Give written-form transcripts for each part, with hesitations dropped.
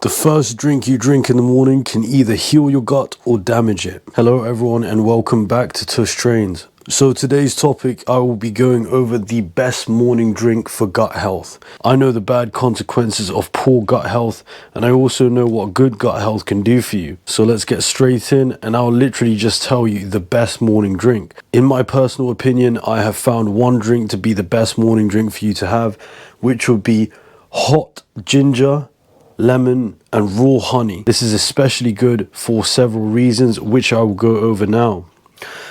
The first drink you drink in the morning can either heal your gut or damage it. Hello everyone and welcome back to Tush Trains. So today's topic, I will be going over the best morning drink for gut health. I know the bad consequences of poor gut health, and I also know what good gut health can do for you. So let's get straight in, and I'll literally just tell you the best morning drink. In my personal opinion, I have found one drink to be the best morning drink for you to have, which would be hot ginger, lemon and raw honey. This is especially good for several reasons, which I will go over now.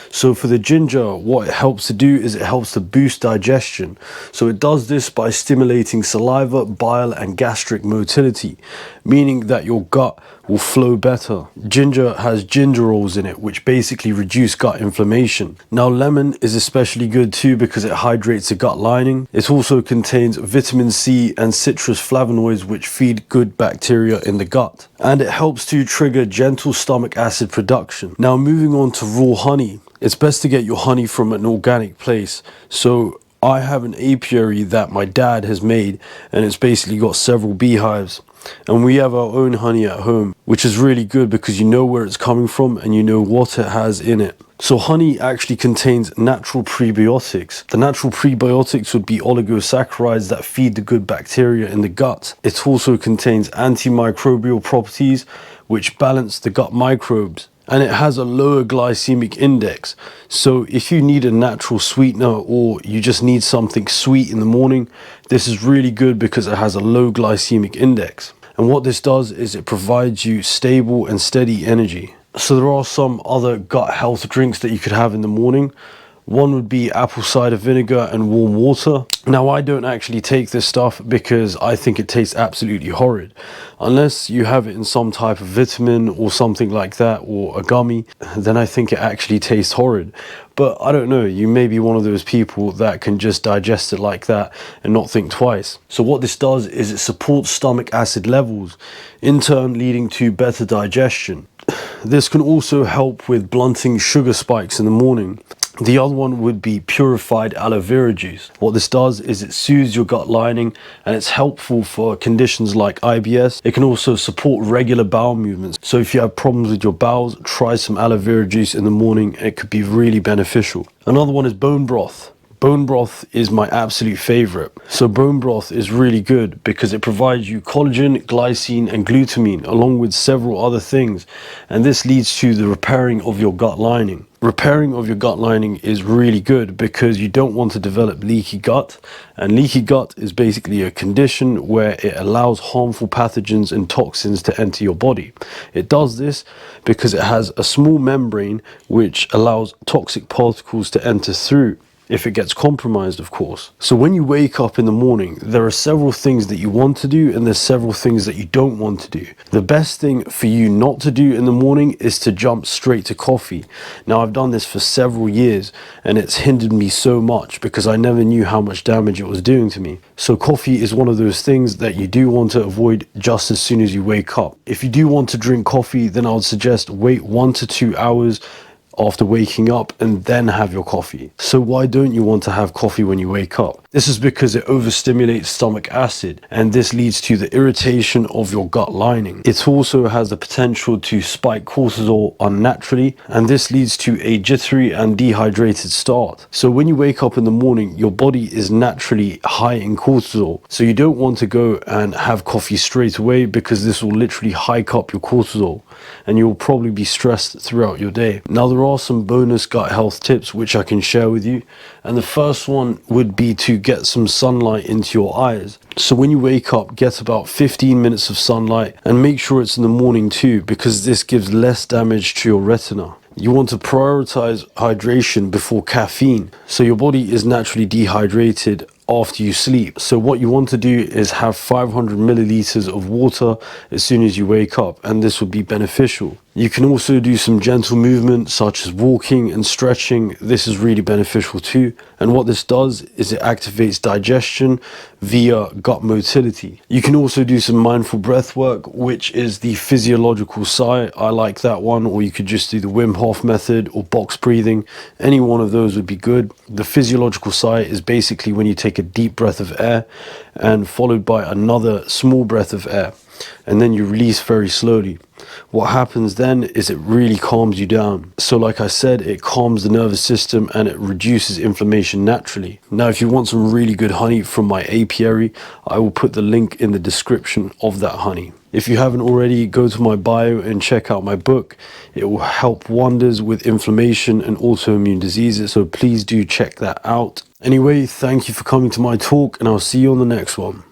So for the ginger, what it helps to do is it helps to boost digestion. So it does this by stimulating saliva, bile and gastric motility, meaning that your gut will flow better. Ginger has gingerols in it, which basically reduce gut inflammation. Now lemon is especially good too because it hydrates the gut lining. It also contains vitamin C and citrus flavonoids, which feed good bacteria in the gut. And it helps to trigger gentle stomach acid production. Now moving on to raw honey. It's best to get your honey from an organic place. So I have an apiary that my dad has made, and it's basically got several beehives. And we have our own honey at home, which is really good because you know where it's coming from and you know what it has in it. So honey actually contains natural prebiotics. The natural prebiotics would be oligosaccharides that feed the good bacteria in the gut. It also contains antimicrobial properties which balance the gut microbes. And it has a lower glycemic index. So if you need a natural sweetener or you just need something sweet in the morning, this is really good because it has a low glycemic index. And what this does is it provides you stable and steady energy. So there are some other gut health drinks that you could have in the morning. One would be apple cider vinegar and warm water. Now I don't actually take this stuff because I think it tastes absolutely horrid. Unless you have it in some type of vitamin or something like that, or a gummy, then I think it actually tastes horrid. But I don't know, you may be one of those people that can just digest it like that and not think twice. So what this does is it supports stomach acid levels, in turn leading to better digestion. This can also help with blunting sugar spikes in the morning. The other one would be purified aloe vera juice. What this does is it soothes your gut lining and it's helpful for conditions like IBS. It can also support regular bowel movements. So if you have problems with your bowels, try some aloe vera juice in the morning. It could be really beneficial. Another one is bone broth. Bone broth is my absolute favorite. So bone broth is really good because it provides you collagen, glycine and glutamine along with several other things, and this leads to the repairing of your gut lining. Repairing of your gut lining is really good because you don't want to develop leaky gut, and leaky gut is basically a condition where it allows harmful pathogens and toxins to enter your body. It does this because it has a small membrane which allows toxic particles to enter through, if it gets compromised, of course. So when you wake up in the morning, there are several things that you want to do and there's several things that you don't want to do. The best thing for you not to do in the morning is to jump straight to coffee. Now I've done this for several years and it's hindered me so much because I never knew how much damage it was doing to me. So coffee is one of those things that you do want to avoid just as soon as you wake up. If you do want to drink coffee, then I would suggest wait 1 to 2 hours after waking up and then have your coffee. So why don't you want to have coffee when you wake up? This is because it overstimulates stomach acid and this leads to the irritation of your gut lining. It also has the potential to spike cortisol unnaturally, and this leads to a jittery and dehydrated start. So when you wake up in the morning, your body is naturally high in cortisol. So you don't want to go and have coffee straight away because this will literally hike up your cortisol and you'll probably be stressed throughout your day. Now there are some bonus gut health tips which I can share with you, and the first one would be to get some sunlight into your eyes. So when you wake up, get about 15 minutes of sunlight and make sure it's in the morning too, because this gives less damage to your retina. You want to prioritize hydration before caffeine. So your body is naturally dehydrated after you sleep. So what you want to do is have 500 milliliters of water as soon as you wake up, and this would be beneficial. You can also do some gentle movement such as walking and stretching. This is really beneficial too. And what this does is it activates digestion via gut motility. You can also do some mindful breath work, which is the physiological sigh. I like that one. Or you could just do the Wim Hof method or box breathing. Any one of those would be good. The physiological sigh is basically when you take a deep breath of air and followed by another small breath of air. and then you release very slowly. What happens then is it really calms you down. So like I said, it calms the nervous system and it reduces inflammation naturally. Now, if you want some really good honey from my apiary, I will put the link in the description of that honey. If you haven't already, go to my bio and check out my book. It will help wonders with inflammation and autoimmune diseases, so please do check that out. Anyway, thank you for coming to my talk, and I'll see you on the next one.